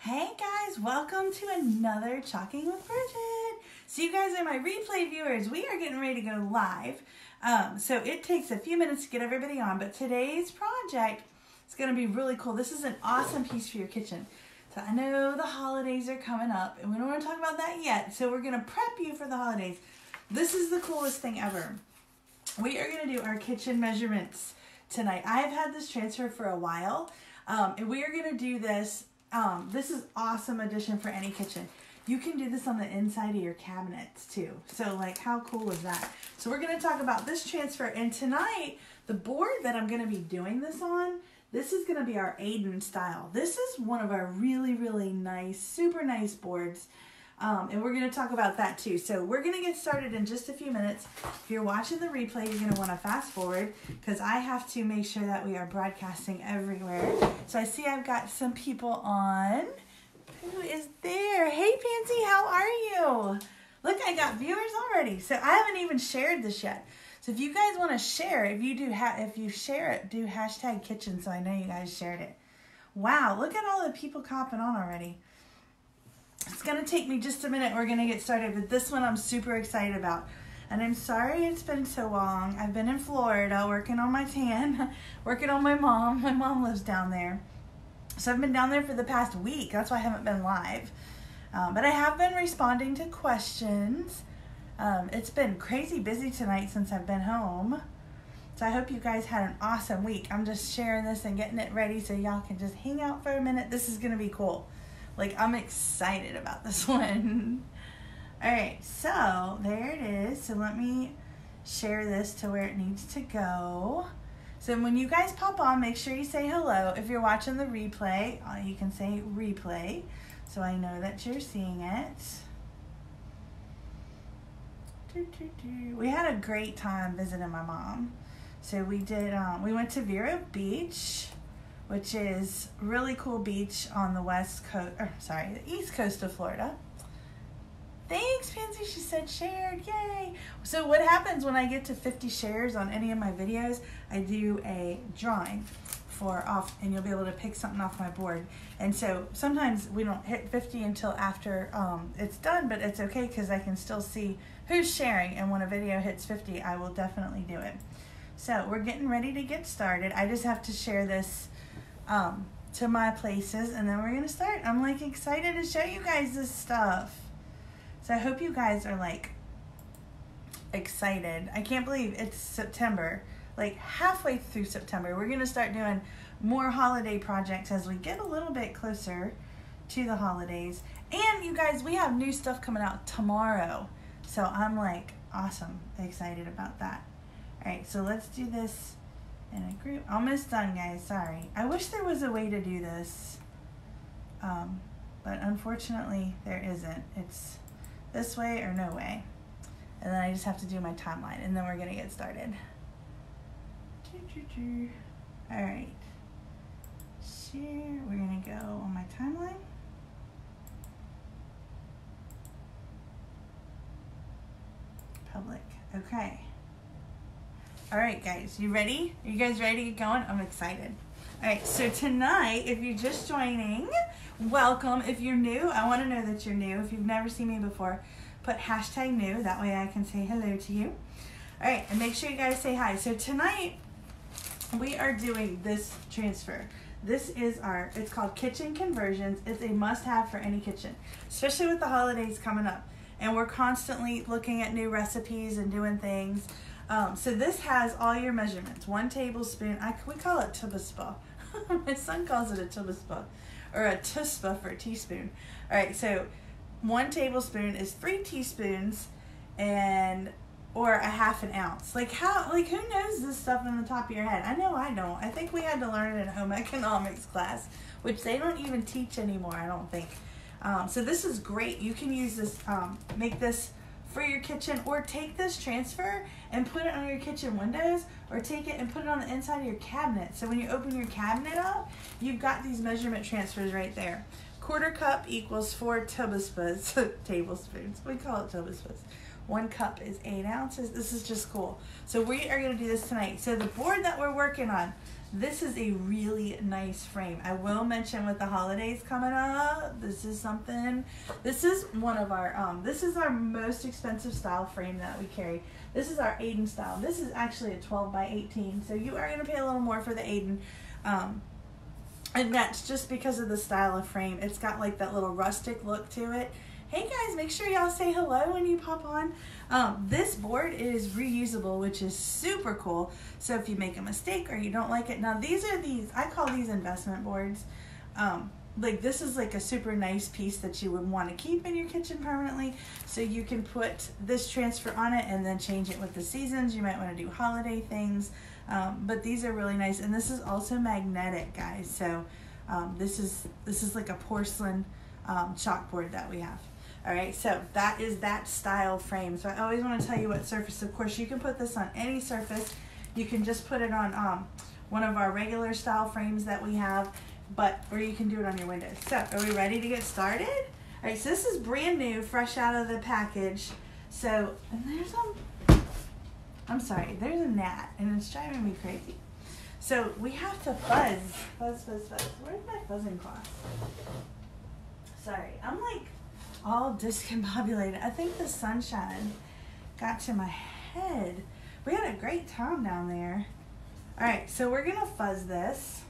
Hey guys, welcome to another Chalking with Bridgette. So you guys are my replay viewers. We are getting ready to go live. So it takes a few minutes to get everybody on, but today's project is going to be really cool. This is an awesome piece for your kitchen. So I know the holidays are coming up and we don't want to talk about that yet. So we're going to prep you for the holidays. This is the coolest thing ever. We are going to do our kitchen measurements tonight. I've had this transfer for a while, and we are going to do this. This is awesome addition for any kitchen. You can do this on the inside of your cabinets too. So like, how cool is that? So we're going to talk about this transfer, and tonight the board that I'm going to be doing this on, this is going to be our Aiden style. This is one of our really nice, super nice boards. And we're going to talk about that too. So we're going to get started in just a few minutes. If you're watching the replay, you're going to want to fast forward because I have to make sure that we are broadcasting everywhere. So I see I've got some people on. Who is there? Hey Pansy, how are you? Look, I got viewers already. So I haven't even shared this yet. So if you guys want to share, if you share it, do hashtag kitchen so I know you guys shared it. Wow, look at all the people copping on already. It's going to take me just a minute. We're going to get started, but this one I'm super excited about. And I'm sorry it's been so long. I've been in Florida working on my tan, working on my mom. My mom lives down there. So I've been down there for the past week. That's why I haven't been live. But I have been responding to questions. It's been crazy busy tonight since I've been home. So I hope you guys had an awesome week. I'm just sharing this and getting it ready so y'all can just hang out for a minute. This is going to be cool. Like, I'm excited about this one. All right, so there it is. So let me share this to where it needs to go. So when you guys pop on, make sure you say hello. If you're watching the replay, you can say replay so I know that you're seeing it. We had a great time visiting my mom. So we went to Vero Beach, which is really cool beach on the the east coast of Florida. Thanks, Pansy. She said shared. Yay. So what happens when I get to 50 shares on any of my videos, I do a drawing and you'll be able to pick something off my board. And so sometimes we don't hit 50 until after it's done, but it's okay because I can still see who's sharing. And when a video hits 50, I will definitely do it. So we're getting ready to get started. I just have to share this to my places, and then we're gonna start. I'm like excited to show you guys this stuff. So I hope you guys are like excited. I can't believe it's September, like halfway through September. We're gonna start doing more holiday projects as we get a little bit closer to the holidays. And you guys, we have new stuff coming out tomorrow. So I'm like awesome excited about that. All right, so let's do this in a group. Almost done, guys. Sorry. I wish there was a way to do this, but unfortunately there isn't. It's this way or no way. And then I just have to do my timeline, and then we're gonna get started. All right. Share. We're gonna go on my timeline. Public. Okay. All right, guys, you ready? Are you guys ready to get going? I'm excited. All right, so tonight, if you're just joining, welcome. If you're new, I want to know that you're new. If you've never seen me before, put hashtag new. That way I can say hello to you. All right, and make sure you guys say hi. So tonight, we are doing this transfer. This is it's called Kitchen Conversions. It's a must-have for any kitchen, especially with the holidays coming up. And we're constantly looking at new recipes and doing things. So this has all your measurements. 1 tablespoon, we call it tubaspa. My son calls it a tubaspa, or a tuspa for a teaspoon. All right, so 1 tablespoon is 3 teaspoons or a half an ounce. Like who knows this stuff on the top of your head? I know I don't. I think we had to learn it in home economics class, which they don't even teach anymore, I don't think. So this is great. You can use this, make this for your kitchen, or take this transfer and put it on your kitchen windows, or take it and put it on the inside of your cabinet. So when you open your cabinet up, you've got these measurement transfers right there. 1/4 cup equals 4 tablespoons. We call it tablespoons. 1 cup is 8 ounces. This is just cool. So we are going to do this tonight. So the board that we're working on, This is a really nice frame. I will mention with the holidays coming up, this is something, this is one of our, this is our most expensive style frame that we carry. This is our Aiden style. This is actually a 12 by 18, so you are going to pay a little more for the Aiden. And that's just because of the style of frame. It's got like that little rustic look to it. Hey guys, make sure y'all say hello when you pop on. This board is reusable, which is super cool. So if you make a mistake or you don't like it, now these are I call these investment boards. Like this is like a super nice piece that you would want to keep in your kitchen permanently. So you can put this transfer on it and then change it with the seasons. You might want to do holiday things. But these are really nice. And this is also magnetic, guys. So this is like a porcelain chalkboard that we have. All right, so that is that style frame. So I always want to tell you what surface. Of course, you can put this on any surface. You can just put it on one of our regular style frames that we have, or you can do it on your windows. So are we ready to get started? All right, so this is brand new, fresh out of the package. So, and there's there's a gnat, and it's driving me crazy. So we have to fuzz. Fuzz. Where's my fuzzing cloth? Sorry, I'm like all discombobulated. I think the sunshine got to my head. We had a great time down there. All right, so we're gonna fuzz this.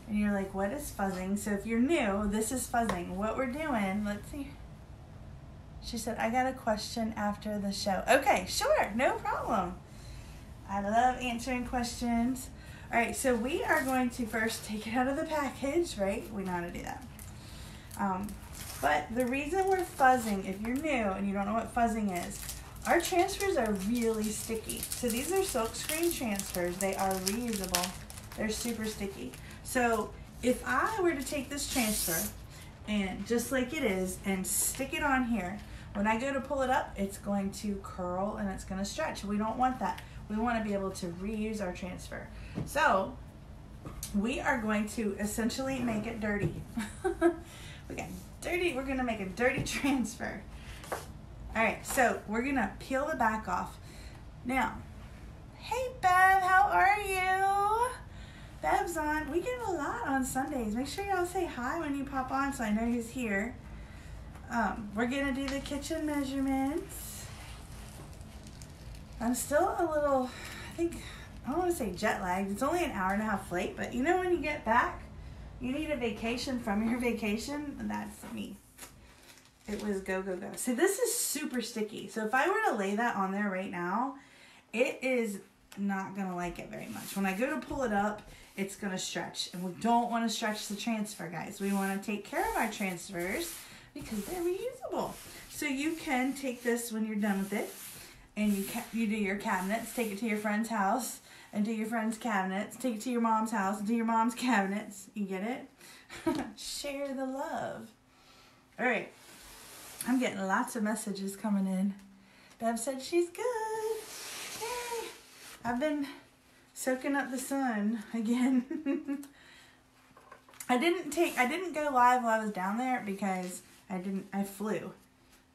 And you're like, what is fuzzing? So if you're new, this is fuzzing. What we're doing, let's see. She said, I got a question after the show. Okay, sure, no problem. I love answering questions. All right, so we are going to first take it out of the package, right? We know how to do that. But the reason we're fuzzing, if you're new and you don't know what fuzzing is, our transfers are really sticky. So these are silk screen transfers. They are reusable. They're super sticky. So if I were to take this transfer and just like it is and stick it on here, when I go to pull it up, it's going to curl and it's going to stretch. We don't want that. We want to be able to reuse our transfer. So we are going to essentially make it dirty. We're gonna make a dirty transfer. All right, so we're gonna peel the back off. Now, hey Bev, how are you? Bev's on. We get a lot on Sundays. Make sure y'all say hi when you pop on so I know who's here. We're gonna do the kitchen measurements. I'm still a little, I don't want to say jet lagged. It's only an hour and a half late, but you know when you get back, you need a vacation from your vacation, and that's me. It was go. So this is super sticky. So if I were to lay that on there right now, it is not gonna like it very much. When I go to pull it up, it's gonna stretch. And we don't wanna stretch the transfer, guys. We wanna take care of our transfers because they're reusable. So you can take this when you're done with it, and you do your cabinets, take it to your friend's house, and do your friend's cabinets, take it to your mom's house, and do your mom's cabinets. You get it? Share the love. All right. I'm getting lots of messages coming in. Bev said she's good. Yay. I've been soaking up the sun again. I didn't go live while I was down there because I flew.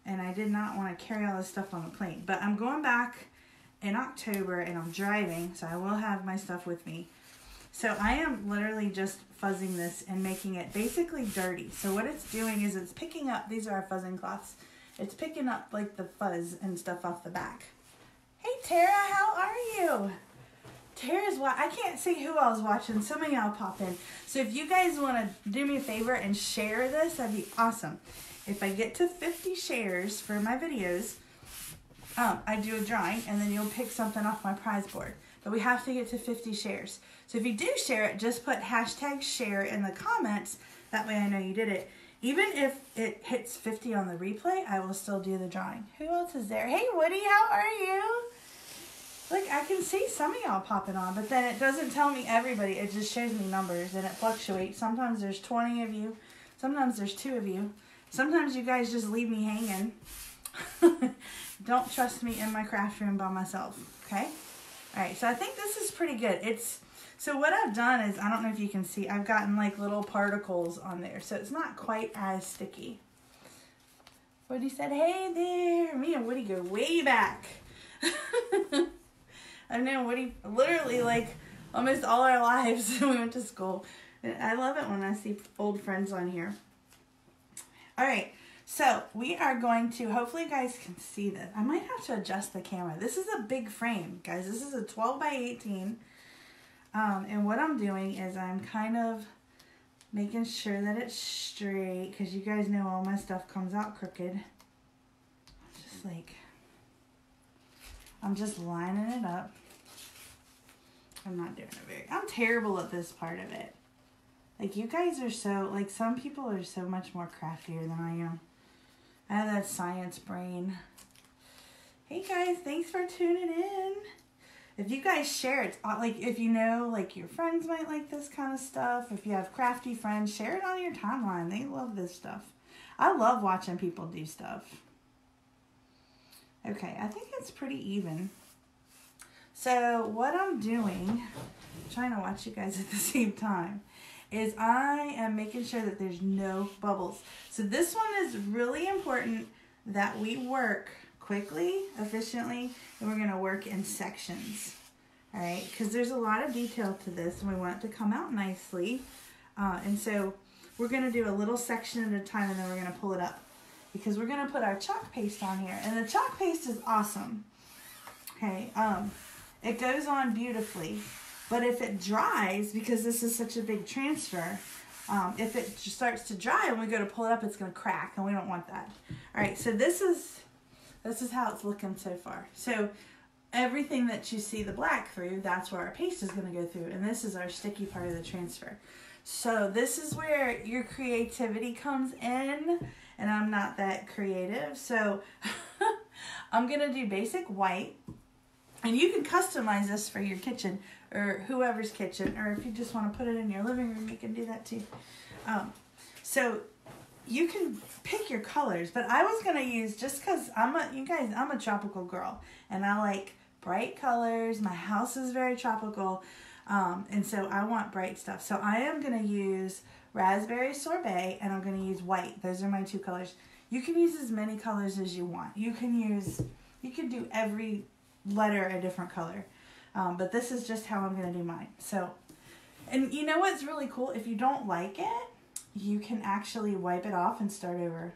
And I did not want to carry all this stuff on the plane. But I'm going back in October and I'm driving, so I will have my stuff with me. So I am literally just fuzzing this and making it basically dirty. So what it's doing is it's picking up, these are our fuzzing cloths. It's picking up like the fuzz and stuff off the back. Hey Tara, how are you? Tara's I can't see who else watching. Some of y'all pop in. So if you guys want to do me a favor and share this, that'd be awesome. If I get to 50 shares for my videos, I do a drawing, and then you'll pick something off my prize board. But we have to get to 50 shares. So if you do share it, just put #share in the comments. That way I know you did it. Even if it hits 50 on the replay, I will still do the drawing. Who else is there? Hey Woody, how are you? Look, I can see some of y'all popping on, but then it doesn't tell me everybody. It just shows me numbers, and it fluctuates. Sometimes there's 20 of you. Sometimes there's 2 of you. Sometimes you guys just leave me hanging. Don't trust me in my craft room by myself, okay? All right, so I think this is pretty good. So what I've done is, I don't know if you can see, I've gotten like little particles on there, so it's not quite as sticky. Woody said, hey there. Me and Woody go way back. I've known Woody literally like almost all our lives when we went to school. I love it when I see old friends on here. All right, so we are going to, hopefully you guys can see this. I might have to adjust the camera. This is a big frame, guys. This is a 12 by 18. And what I'm doing is I'm kind of making sure that it's straight, because you guys know all my stuff comes out crooked. I'm just lining it up. I'm not doing it I'm terrible at this part of it. Like, you guys are so, like, some people are so much more craftier than I am. I have that science brain. Hey guys, thanks for tuning in. If you guys share it, like, if you know, like, your friends might like this kind of stuff, if you have crafty friends, share it on your timeline. They love this stuff. I love watching people do stuff. Okay, I think it's pretty even. So what I'm doing, trying to watch you guys at the same time, is I am making sure that there's no bubbles. So this one is really important that we work quickly, efficiently, and we're gonna work in sections. All right, because there's a lot of detail to this and we want it to come out nicely. And so we're gonna do a little section at a time and then we're gonna pull it up, because we're gonna put our chalk paste on here. And the chalk paste is awesome. Okay, it goes on beautifully, but if it dries, because this is such a big transfer, if it just starts to dry and we go to pull it up, it's gonna crack, and we don't want that. All right, so this is how it's looking so far. So everything that you see the black through, that's where our paste is gonna go through, and this is our sticky part of the transfer. So this is where your creativity comes in, and I'm not that creative, so I'm gonna do basic white, and you can customize this for your kitchen or whoever's kitchen, or if you just want to put it in your living room, you can do that too. So you can pick your colors, but I was gonna use, just because I'm a tropical girl, and I like bright colors. My house is very tropical, and so I want bright stuff. So I am gonna use raspberry sorbet, and I'm gonna use white. Those are my two colors. You can use as many colors as you want. You can do every letter a different color, but this is just how I'm gonna do mine. So, and you know what's really cool? If you don't like it, you can actually wipe it off and start over.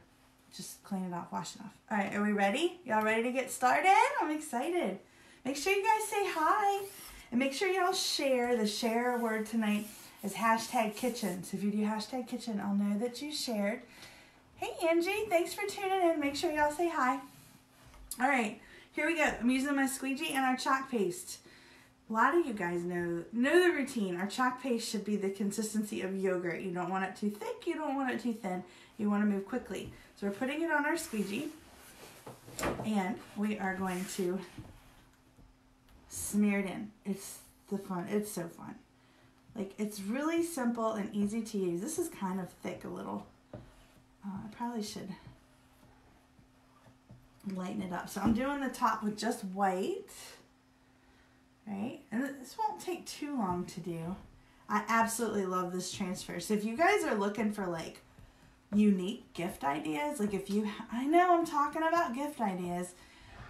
Just clean it off, wash it off. All right, are we ready? Y'all ready to get started? I'm excited. Make sure you guys say hi, and make sure y'all share. The share word tonight is #kitchen. So if you do #kitchen, I'll know that you shared. Hey Angie, thanks for tuning in. Make sure y'all say hi. All right, here we go. I'm using my squeegee and our chalk paste. A lot of you guys know the routine. Our chalk paste should be the consistency of yogurt. You don't want it too thick, you don't want it too thin. You want to move quickly. So we're putting it on our squeegee, and we are going to smear it in. It's so fun. Like, it's really simple and easy to use. This is kind of thick a little. I probably should lighten it up. So I'm doing the top with just white, right? And this won't take too long to do. I absolutely love this transfer. So if you guys are looking for like unique gift ideas, like I know I'm talking about gift ideas,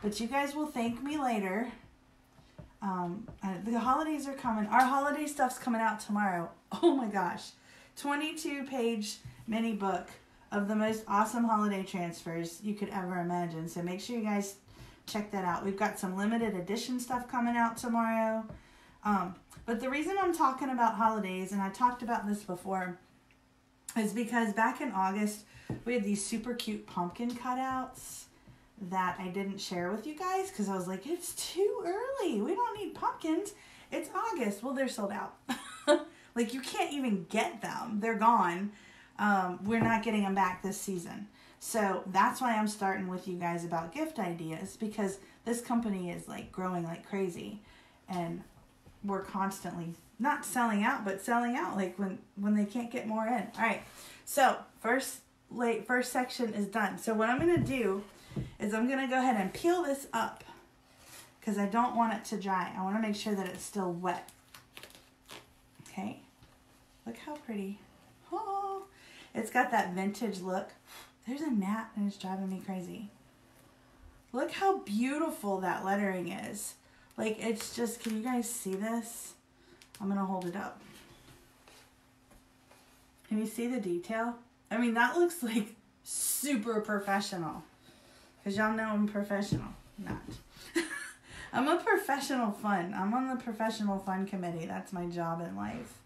but you guys will thank me later. The holidays are coming. Our holiday stuff's coming out tomorrow. Oh my gosh. 22-page mini book of the most awesome holiday transfers you could ever imagine. So make sure you guys check that out. We've got some limited edition stuff coming out tomorrow. But the reason I'm talking about holidays, and I talked about this before, is because back in August, we had these super cute pumpkin cutouts that I didn't share with you guys because I was like, it's too early. We don't need pumpkins. It's August. Well, they're sold out. Like, you can't even get them. They're gone. We're not getting them back this season. So that's why I'm starting with you guys about gift ideas, because this company is like growing like crazy, and we're constantly not selling out, but selling out like when they can't get more in. All right. So first section is done. So what I'm going to do is I'm going to go ahead and peel this up because I don't want it to dry. I want to make sure that it's still wet. Okay. Look how pretty. Oh, it's got that vintage look. There's a gnat and it's driving me crazy. Look how beautiful that lettering is. Like, it's just, can you guys see this? I'm gonna hold it up. Can you see the detail? I mean, that looks like super professional. Because y'all know I'm professional. Not. I'm a professional fun. I'm on the professional fun committee. That's my job in life.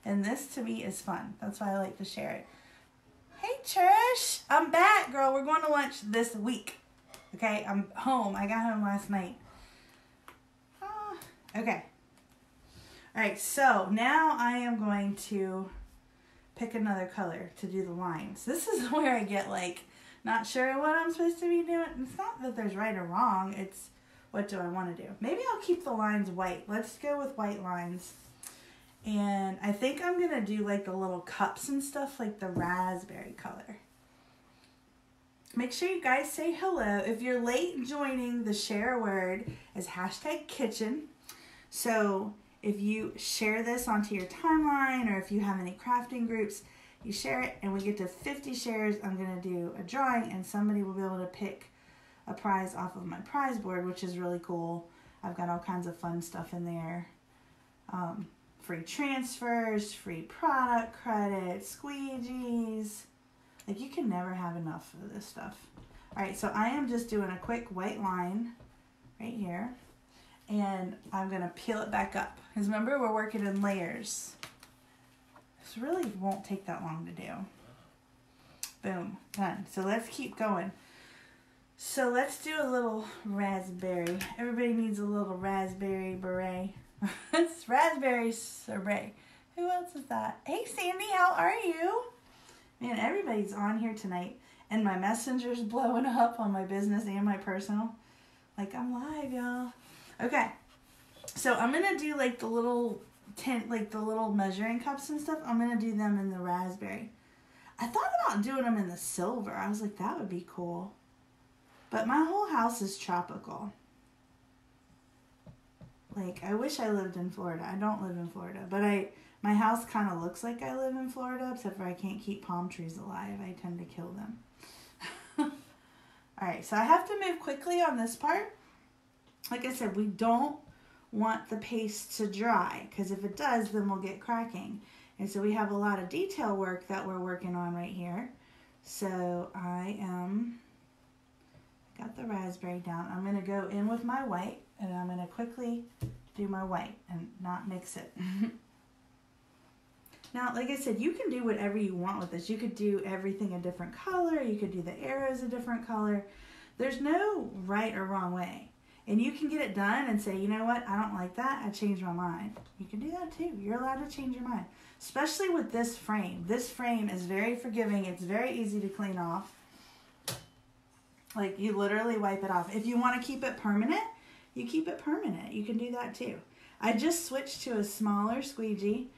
And this to me is fun. That's why I like to share it. Hey Trish, I'm back, girl. We're going to lunch this week. Okay, I'm home. I got home last night. Okay. All right, so now I am going to pick another color to do the lines. This is where I get like, not sure what I'm supposed to be doing. It's not that there's right or wrong. It's what do I want to do? Maybe I'll keep the lines white. Let's go with white lines. And I think I'm going to do like the little cups and stuff, like the raspberry color. Make sure you guys say hello. If you're late joining, the share word is #kitchen. So if you share this onto your timeline, or if you have any crafting groups, you share it, and we get to 50 shares, I'm going to do a drawing, and somebody will be able to pick a prize off of my prize board, which is really cool. I've got all kinds of fun stuff in there. Free transfers, free product credits, squeegees. Like, you can never have enough of this stuff. All right, so I am just doing a quick white line right here. And I'm going to peel it back up. Because remember, we're working in layers. This really won't take that long to do. Boom, done. So let's keep going. So let's do a little raspberry. Everybody needs a little raspberry beret. It's raspberry sorbet. Who else is that? Hey Sandy, how are you? Man, everybody's on here tonight. And my messenger's blowing up on my business and my personal. Like, I'm live, y'all. Okay. So I'm going to do like the little the little measuring cups and stuff. I'm going to do them in the raspberry. I thought about doing them in the silver. I was like, that would be cool. But my whole house is tropical. Like, I wish I lived in Florida. I don't live in Florida. But my house kind of looks like I live in Florida, except for I can't keep palm trees alive. I tend to kill them. Alright, so I have to move quickly on this part. Like I said, we don't want the paste to dry, because if it does, then we'll get cracking. And so we have a lot of detail work that we're working on right here. So got the raspberry down. I'm going to go in with my white, and I'm going to quickly do my white and not mix it. Now, like I said, you can do whatever you want with this. You could do everything a different color. You could do the arrows a different color. There's no right or wrong way. And you can get it done and say, you know what, I don't like that. I changed my mind. You can do that too. You're allowed to change your mind. Especially with this frame. This frame is very forgiving. It's very easy to clean off. Like, you literally wipe it off. If you want to keep it permanent, you keep it permanent. You can do that too. I just switched to a smaller squeegee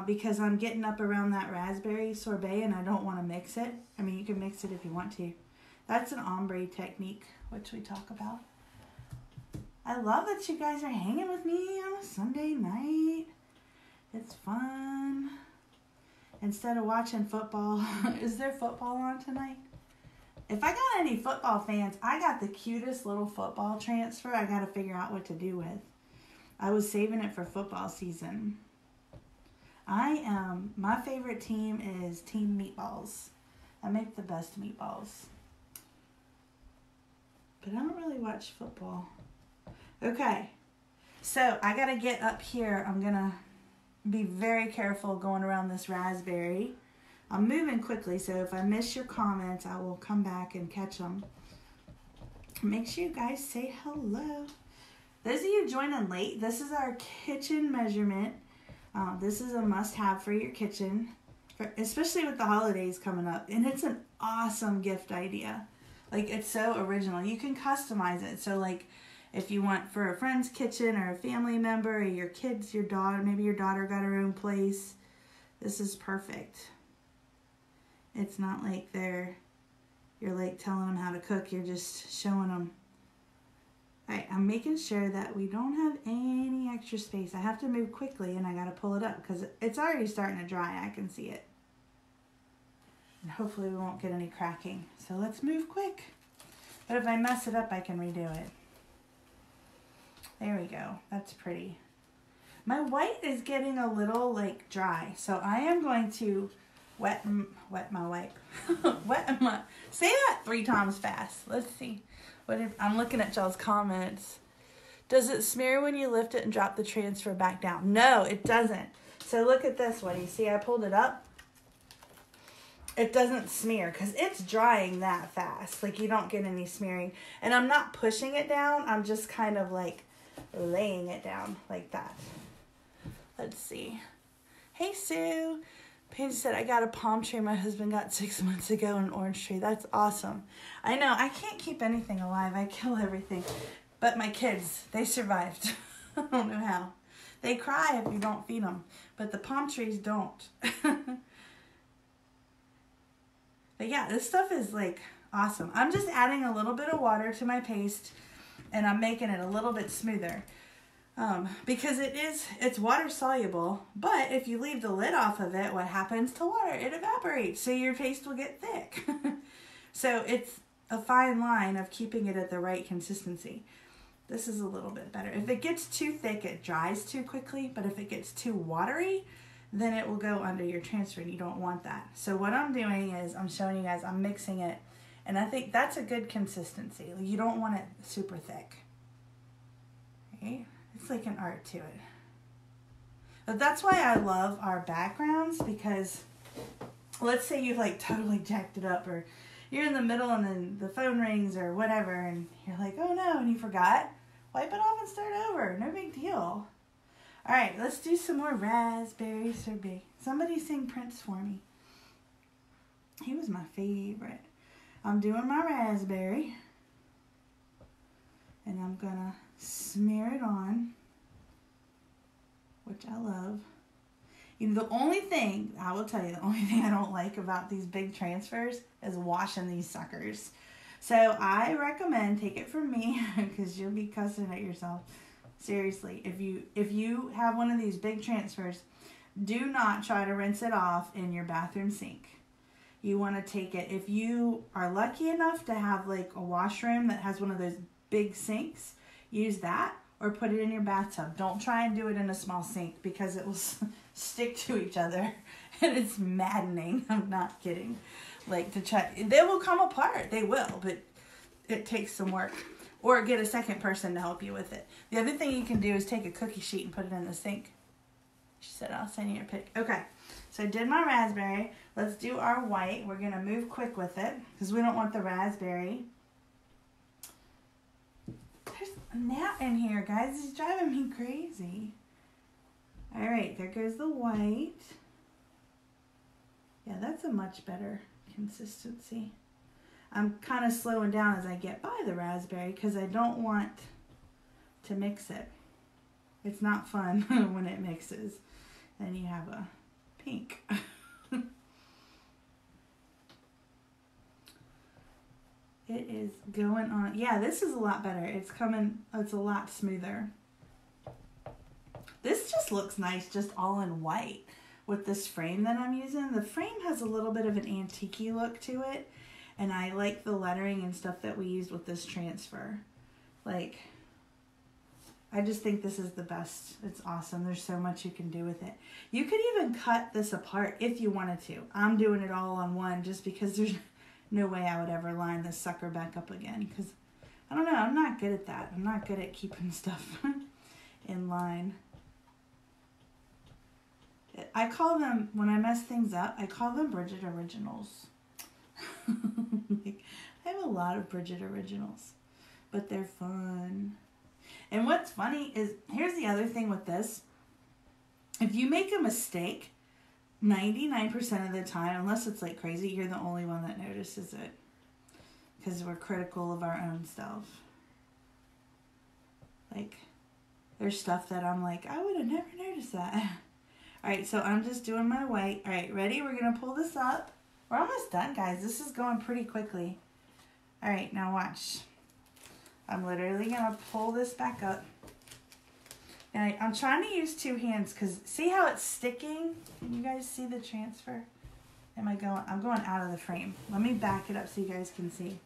because I'm getting up around that raspberry sorbet and I don't want to mix it. I mean, you can mix it if you want to. That's an ombre technique, which we talk about. I love that you guys are hanging with me on a Sunday night. It's fun. Instead of watching football. Is there football on tonight? If I got any football fans, I got the cutest little football transfer I got to figure out what to do with. I was saving it for football season. My favorite team is Team Meatballs. I make the best meatballs. But I don't really watch football. Okay, so I got to get up here. I'm going to be very careful going around this raspberry. I'm moving quickly, so if I miss your comments, I will come back and catch them. Make sure you guys say hello. Those of you joining late, this is our kitchen measurement. This is a must-have for your kitchen, especially with the holidays coming up. And it's an awesome gift idea. Like, it's so original. You can customize it. So, like, if you want for a friend's kitchen or a family member or your kids, your daughter, maybe your daughter got her own place, this is perfect. It's not like you're like telling them how to cook. You're just showing them. All right, I'm making sure that we don't have any extra space. I have to move quickly and I got to pull it up because it's already starting to dry. I can see it. And hopefully we won't get any cracking. So let's move quick. But if I mess it up, I can redo it. There we go. That's pretty. My white is getting a little like dry, so I am going to wet my wipe. Say that 3 times fast. Let's see. I'm looking at y'all's comments. Does it smear when you lift it and drop the transfer back down? No, it doesn't. So look at this one. You see I pulled it up? It doesn't smear because it's drying that fast. Like you don't get any smearing. And I'm not pushing it down. I'm just kind of like laying it down like that. Let's see. Hey, Sue. Paige said, I got a palm tree my husband got 6 months ago, an orange tree. That's awesome. I know. I can't keep anything alive. I kill everything. But my kids, they survived. I don't know how. They cry if you don't feed them. But the palm trees don't. But yeah, this stuff is like awesome. I'm just adding a little bit of water to my paste. And I'm making it a little bit smoother. Because it's water soluble, but if you leave the lid off of it, what happens to water? It evaporates, so your paste will get thick. So it's a fine line of keeping it at the right consistency. This is a little bit better. If it gets too thick, it dries too quickly, but if it gets too watery, then it will go under your transfer, and you don't want that. So what I'm doing is I'm showing you guys, I'm mixing it, and I think that's a good consistency. You don't want it super thick. Okay? It's like an art to it. But that's why I love our backgrounds, because let's say you've like totally jacked it up, or you're in the middle and then the phone rings or whatever, and you're like, oh no, and you forgot. Wipe it off and start over. No big deal. All right, let's do some more raspberry sorbet. Somebody sing Prince for me. He was my favorite. I'm doing my raspberry, and I'm gonna smear it on, which I love. You know, the only thing, I will tell you, the only thing I don't like about these big transfers is washing these suckers. So I recommend, take it from me, because you'll be cussing at yourself. Seriously, if you have one of these big transfers, do not try to rinse it off in your bathroom sink. You want to take it, if you are lucky enough to have like a washroom that has one of those big sinks, use that, or put it in your bathtub. Don't try and do it in a small sink, because it will stick to each other, and it's maddening. I'm not kidding. Like, to try, they will come apart. They will, but it takes some work. Or get a second person to help you with it. The other thing you can do is take a cookie sheet and put it in the sink. She said, I'll send you a pic. Okay, so I did my raspberry. Let's do our white. We're going to move quick with it, because we don't want the raspberry. There's a gnat in here, guys. It's driving me crazy. All right, there goes the white. Yeah, that's a much better consistency. I'm kind of slowing down as I get by the raspberry, because I don't want to mix it. It's not fun when it mixes and you have a pink. It is going on. Yeah, this is a lot better. It's a lot smoother. This just looks nice just all in white with this frame that I'm using. The frame has a little bit of an antique-y look to it, and I like the lettering and stuff that we used with this transfer. Like, I just think this is the best. It's awesome. There's so much you can do with it. You could even cut this apart if you wanted to. I'm doing it all on one just because there's no way I would ever line this sucker back up again, because I don't know, I'm not good at that. I'm not good at keeping stuff in line. I call them, when I mess things up, I call them Bridgette Originals. Like, I have a lot of Bridgette Originals, but they're fun. And what's funny is, here's the other thing with this. If you make a mistake, 99% of the time, unless it's like crazy, you're the only one that notices it, because we're critical of our own stuff. Like, there's stuff that I'm like, I would have never noticed that. All right, so I'm just doing my white. All right, ready? We're going to pull this up. We're almost done, guys. This is going pretty quickly. All right, now watch. I'm literally going to pull this back up. And I'm trying to use two hands, because see how it's sticking? Can you guys see the transfer? I'm going out of the frame. Let me back it up so you guys can see.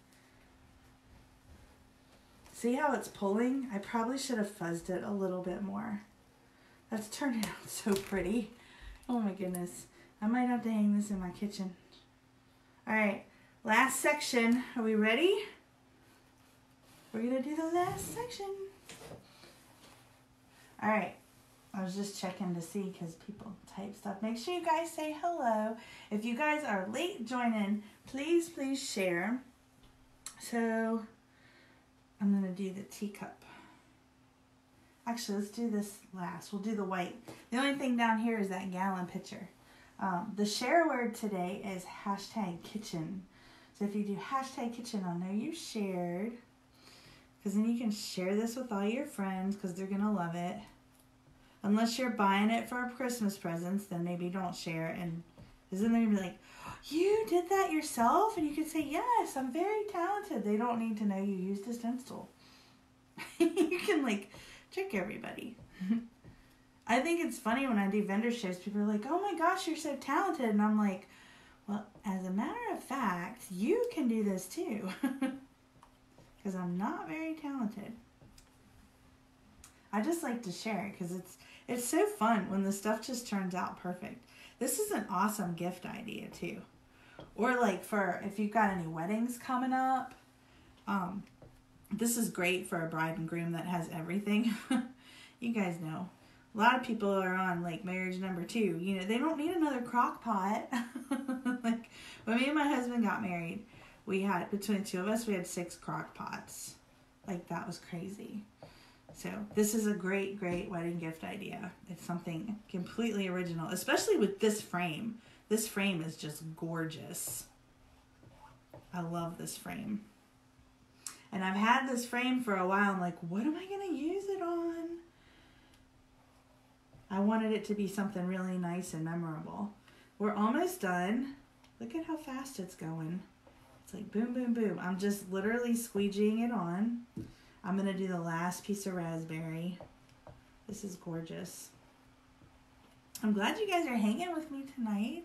See how it's pulling? I probably should have fuzzed it a little bit more. That's turning out so pretty. Oh my goodness. I might have to hang this in my kitchen. All right, last section. Are we ready? We're gonna do the last section. All right, I was just checking to see because people type stuff. Make sure you guys say hello. If you guys are late joining, please share. So I'm gonna do the teacup. Actually, let's do this last. We'll do the white. The only thing down here is that gallon pitcher. The share word today is #kitchen. So if you do #kitchen, I'll know you shared. Because then you can share this with all your friends because they're going to love it. Unless you're buying it for Christmas presents, then maybe don't share. And isn't they going to be like, you did that yourself? And you can say, yes, I'm very talented. They don't need to know you used a stencil. You can like trick everybody. I think it's funny when I do vendor shows, people are like, oh my gosh, you're so talented. And I'm like, well, as a matter of fact, you can do this too. Because I'm not very talented. I just like to share it because it's so fun when the stuff just turns out perfect. This is an awesome gift idea too. Or like for, if you've got any weddings coming up, this is great for a bride and groom that has everything. You guys know. A lot of people are on like marriage number 2. You know, they don't need another crock pot. Like when me and my husband got married, we had, between the two of us, we had 6 crock pots. Like that was crazy. So this is a great wedding gift idea. It's something completely original, especially with this frame. This frame is just gorgeous. I love this frame. And I've had this frame for a while. I'm like, what am I going to use it on? I wanted it to be something really nice and memorable. We're almost done. Look at how fast it's going. It's like boom, boom, boom. I'm just literally squeegeeing it on. I'm going to do the last piece of raspberry. This is gorgeous. I'm glad you guys are hanging with me tonight.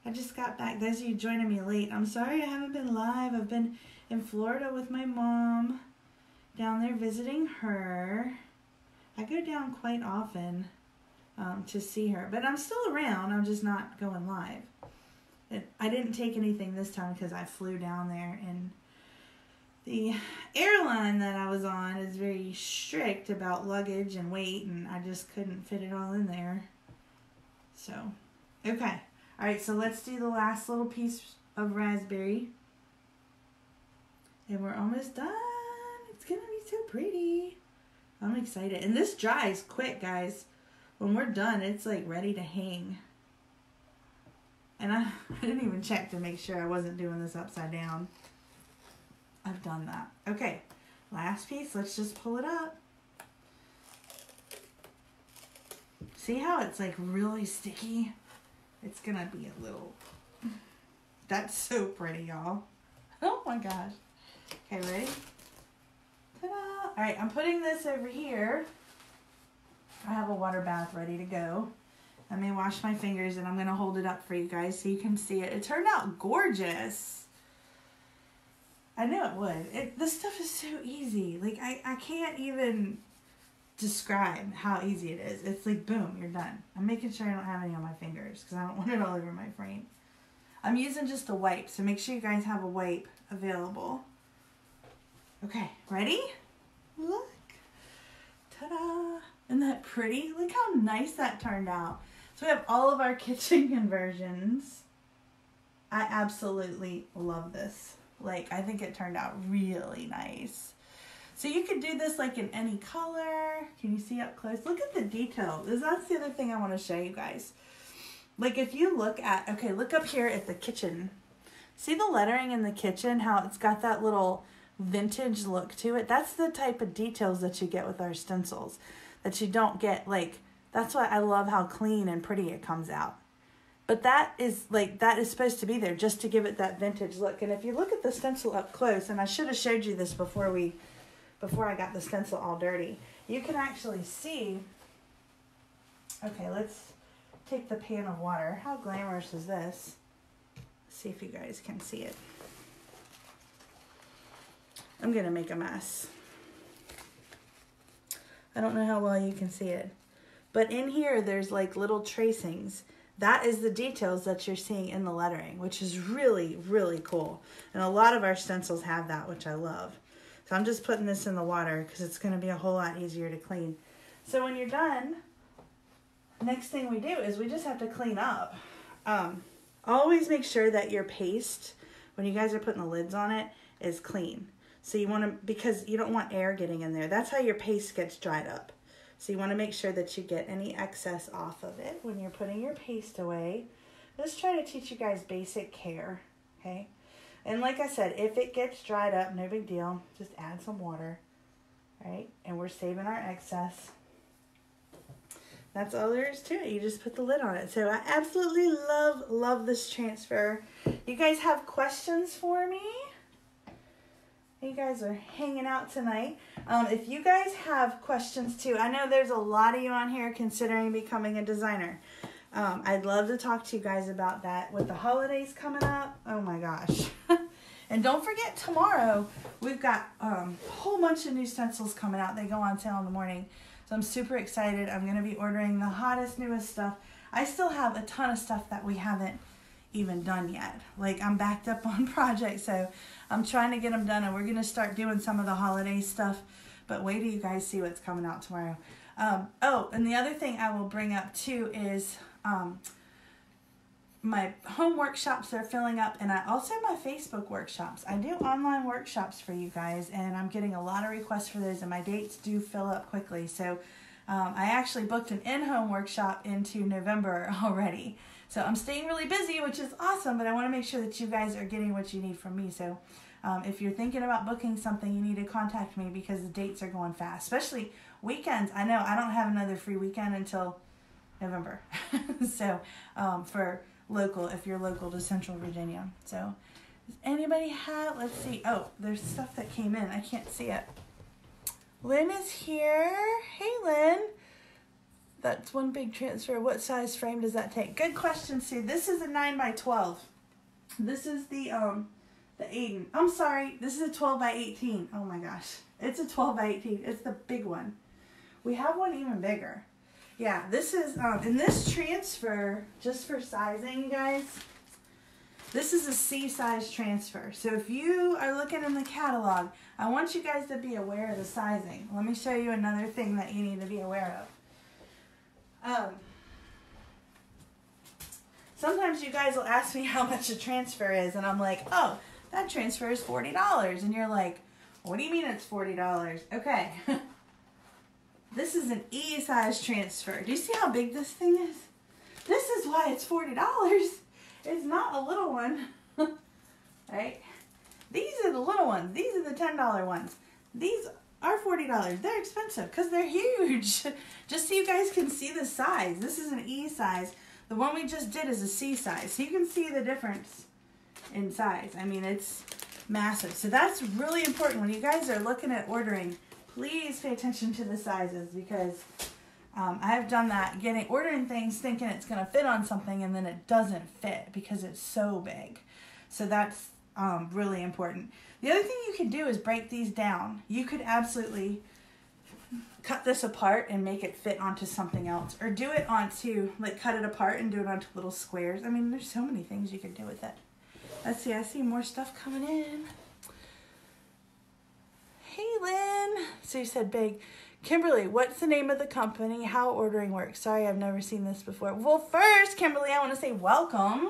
I just got back. Those of you joining me late, I'm sorry I haven't been live. I've been in Florida with my mom, down there visiting her. I go down quite often to see her, but I'm still around. I'm just not going live. I didn't take anything this time because I flew down there, and the airline that I was on is very strict about luggage and weight, and I just couldn't fit it all in there. So, okay. All right, so let's do the last little piece of raspberry. And we're almost done. It's going to be so pretty. I'm excited. And this dries quick, guys. When we're done, it's like ready to hang. And I didn't even check to make sure I wasn't doing this upside down. I've done that. Okay, last piece. Let's just pull it up. See how it's like really sticky? It's gonna be a little... That's so pretty, y'all. Oh my gosh. Okay, ready? Ta-da! Alright, I'm putting this over here. I have a water bath ready to go. Let me wash my fingers and I'm going to hold it up for you guys so you can see it. It turned out gorgeous. I knew it would. This stuff is so easy. Like, I can't even describe how easy it is. It's like, boom, you're done. I'm making sure I don't have any on my fingers because I don't want it all over my frame. I'm using just a wipe, so make sure you guys have a wipe available. Okay, ready? Look. Ta-da! Isn't that pretty? Look how nice that turned out. So we have all of our kitchen conversions. I absolutely love this. Like, I think it turned out really nice. So you could do this like in any color. Can you see up close? Look at the detail. That's the other thing I want to show you guys. Like if you look at, okay, look up here at the kitchen. See the lettering in the kitchen, how it's got that little vintage look to it? That's the type of details that you get with our stencils. That you don't get, like, that's why I love how clean and pretty it comes out. But that is supposed to be there just to give it that vintage look. And if you look at the stencil up close, and I should have showed you this before I got the stencil all dirty, you can actually see, okay, let's take the pan of water. How glamorous is this? Let's see if you guys can see it. I'm going to make a mess. I don't know how well you can see it. But in here, there's like little tracings. That is the details that you're seeing in the lettering, which is really, really cool. And a lot of our stencils have that, which I love. So I'm just putting this in the water because it's going to be a whole lot easier to clean. So when you're done, next thing we do is we just have to clean up. Always make sure that your paste, when you guys are putting the lids on it, is clean. So you want to, because you don't want air getting in there. That's how your paste gets dried up. So you want to make sure that you get any excess off of it when you're putting your paste away. Just try to teach you guys basic care, okay? And like I said, if it gets dried up, no big deal. Just add some water, right? And we're saving our excess. That's all there is to it. You just put the lid on it. So I absolutely love this transfer. You guys have questions for me? You guys are hanging out tonight. If you guys have questions too, I know there's a lot of you on here considering becoming a designer. I'd love to talk to you guys about that with the holidays coming up. Oh my gosh. And don't forget, tomorrow we've got a whole bunch of new stencils coming out. They go on sale in the morning. So I'm super excited. I'm going to be ordering the hottest, newest stuff. I still have a ton of stuff that we haven't even done yet. Like, I'm backed up on projects, so I'm trying to get them done, and we're going to start doing some of the holiday stuff. But wait till you guys see what's coming out tomorrow. Oh, and the other thing I will bring up too is my home workshops are filling up, and also my Facebook workshops. I do online workshops for you guys, and I'm getting a lot of requests for those, and my dates do fill up quickly. So I actually booked an in-home workshop into November already. So I'm staying really busy, which is awesome, but I want to make sure that you guys are getting what you need from me. So if you're thinking about booking something, you need to contact me because the dates are going fast, especially weekends. I know I don't have another free weekend until November. So for local, if you're local to Central Virginia. So does anybody have, let's see. Oh, there's stuff that came in. I can't see it. Lynn is here. Hey, Lynn. That's one big transfer. What size frame does that take? Good question, Sue. This is a 9x12. This is the Aiden. I'm sorry. This is a 12x18. Oh my gosh. It's a 12x18. It's the big one. We have one even bigger. Yeah, this is, in this transfer, just for sizing, you guys, this is a C size transfer. So if you are looking in the catalog, I want you guys to be aware of the sizing. Let me show you another thing that you need to be aware of. Sometimes you guys will ask me how much a transfer is, and I'm like, oh, that transfer is $40. And you're like, what do you mean it's $40? Okay. This is an E size transfer. Do you see how big this thing is? This is why it's $40. It's not a little one. Right? These are the little ones. These are the $10 ones. These are $40. They're expensive because they're huge. Just so you guys can see the size. This is an E size. The one we just did is a C size. So you can see the difference in size. I mean, it's massive. So that's really important when you guys are looking at ordering. Please pay attention to the sizes because I have done that, ordering things thinking it's going to fit on something and then it doesn't fit because it's so big. So that's really important. The other thing you can do is break these down. You could absolutely cut this apart and make it fit onto something else, or do it onto, like, cut it apart and do it onto little squares. I mean, there's so many things you could do with it. Let's see, I see more stuff coming in. Hey, Lynn. So you said big. Kimberly, what's the name of the company? How ordering works? Sorry, I've never seen this before. Well, first, Kimberly, I want to say welcome.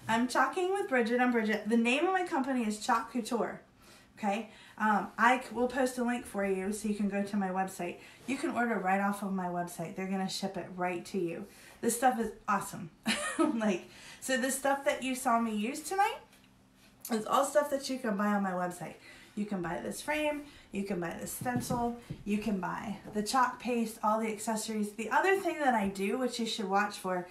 I'm Chalking with Bridgette. I'm Bridgette. The name of my company is Couture. Okay? I will post a link for you so you can go to my website. You can order right off of my website. They're going to ship it right to you. This stuff is awesome. So the stuff that you saw me use tonight is all stuff that you can buy on my website. You can buy this frame, you can buy the stencil, you can buy the chalk paste, all the accessories. The other thing that I do, which you should watch for,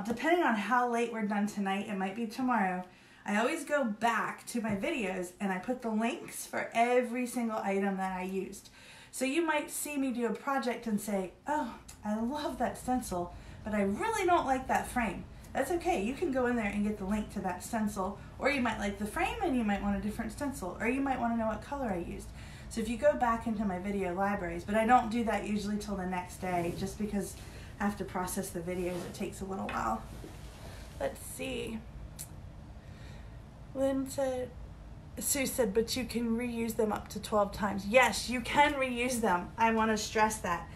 depending on how late we're done tonight, it might be tomorrow, I always go back to my videos and I put the links for every single item that I used. So you might see me do a project and say, oh, I love that stencil, but I really don't like that frame. That's okay. You can go in there and get the link to that stencil, or you might like the frame and you might want a different stencil, or you might want to know what color I used. So if you go back into my video libraries, but I don't do that usually till the next day, just because I have to process the videos. It takes a little while. Let's see. Sue said, but you can reuse them up to 12 times. Yes, you can reuse them. I want to stress that.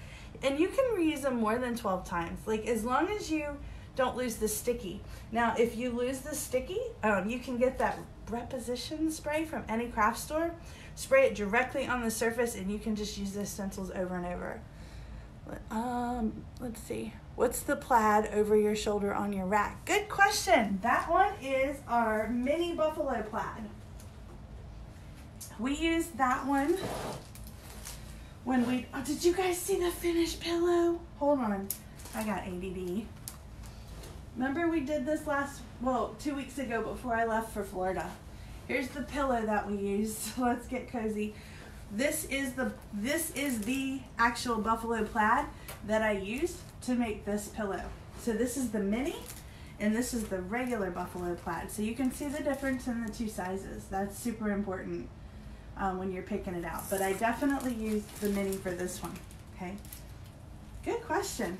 And you can reuse them more than 12 times. Like, as long as you don't lose the sticky. Now, if you lose the sticky, you can get that reposition spray from any craft store. Spray it directly on the surface, and you can just use the stencils over and over. Let's see. What's the plaid over your shoulder on your rack? Good question. That one is our mini buffalo plaid. We used that one when we, oh, did you guys see the finished pillow? Hold on, I got ADD. Remember we did this 2 weeks ago before I left for Florida. Here's the pillow that we used. Let's get cozy. This is the actual buffalo plaid that I used to make this pillow. So this is the mini, and this is the regular buffalo plaid. So you can see the difference in the two sizes. That's super important when you're picking it out. But I definitely used the mini for this one, okay? Good question.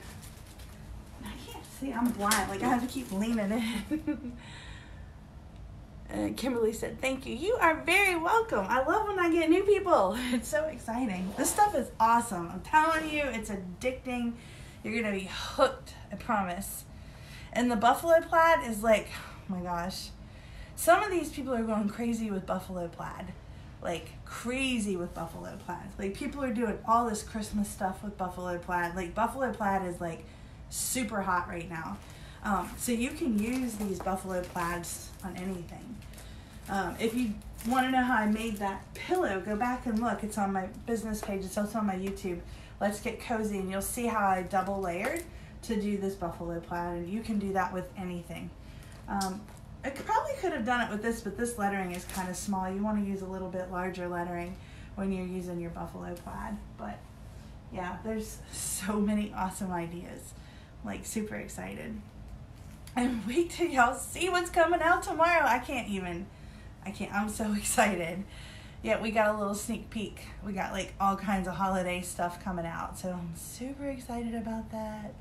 I can't see, I'm blind. Like, I have to keep leaning in. Kimberly said, thank you. You are very welcome. I love when I get new people. It's so exciting. This stuff is awesome. I'm telling you, it's addicting. You're going to be hooked, I promise. And the buffalo plaid is like, oh my gosh. Some of these people are going crazy with buffalo plaid. Like, crazy with buffalo plaid. Like, people are doing all this Christmas stuff with buffalo plaid. Like, buffalo plaid is, like, super hot right now. So you can use these buffalo plaids on anything. If you want to know how I made that pillow, go back and look. It's on my business page. It's also on my YouTube. Let's Get Cozy, and you'll see how I double layered to do this buffalo plaid, and you can do that with anything. I probably could have done it with this, but this lettering is kind of small. You want to use a little bit larger lettering when you're using your buffalo plaid. But yeah, there's so many awesome ideas. Like, super excited. And wait till y'all see what's coming out tomorrow. I'm so excited. Yeah, we got a little sneak peek. We got like all kinds of holiday stuff coming out. So I'm super excited about that.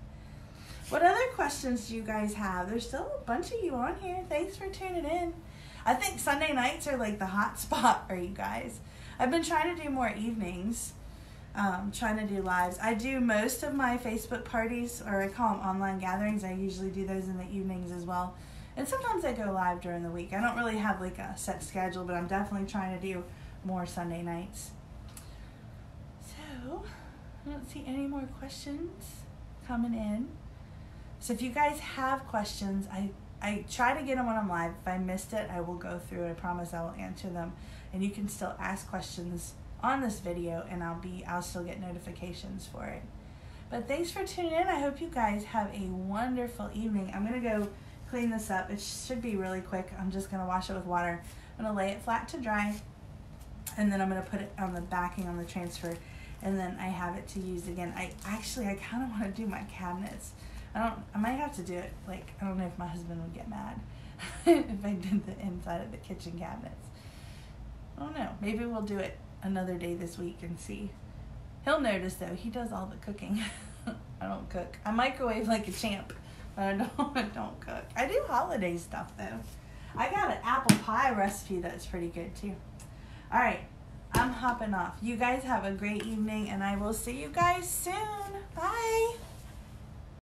What other questions do you guys have? There's still a bunch of you on here. Thanks for tuning in. I think Sunday nights are like the hot spot for you guys. I've been trying to do more evenings. Trying to do lives. I do most of my Facebook parties, or I call them online gatherings. I usually do those in the evenings as well. And sometimes I go live during the week. I don't really have like a set schedule, but I'm definitely trying to do more Sunday nights. So, I don't see any more questions coming in. So if you guys have questions, I try to get them when I'm live. If I missed it, I will go through it. I promise I will answer them. And you can still ask questions on this video, and I'll still get notifications for it. But thanks for tuning in. I hope you guys have a wonderful evening. I'm gonna go clean this up. It should be really quick. I'm just gonna wash it with water. I'm gonna lay it flat to dry, and then I'm gonna put it on the backing on the transfer, and then I have it to use again. I kind of want to do my cabinets. I might have to do it. Like, I don't know if my husband would get mad if I did the inside of the kitchen cabinets. I don't know. Maybe we'll do it another day this week and see. He'll notice though. He does all the cooking. I don't cook. I microwave like a champ, but I don't cook. I do holiday stuff though. I got an apple pie recipe that's pretty good too. All right, I'm hopping off. You guys have a great evening, and I will see you guys soon. Bye.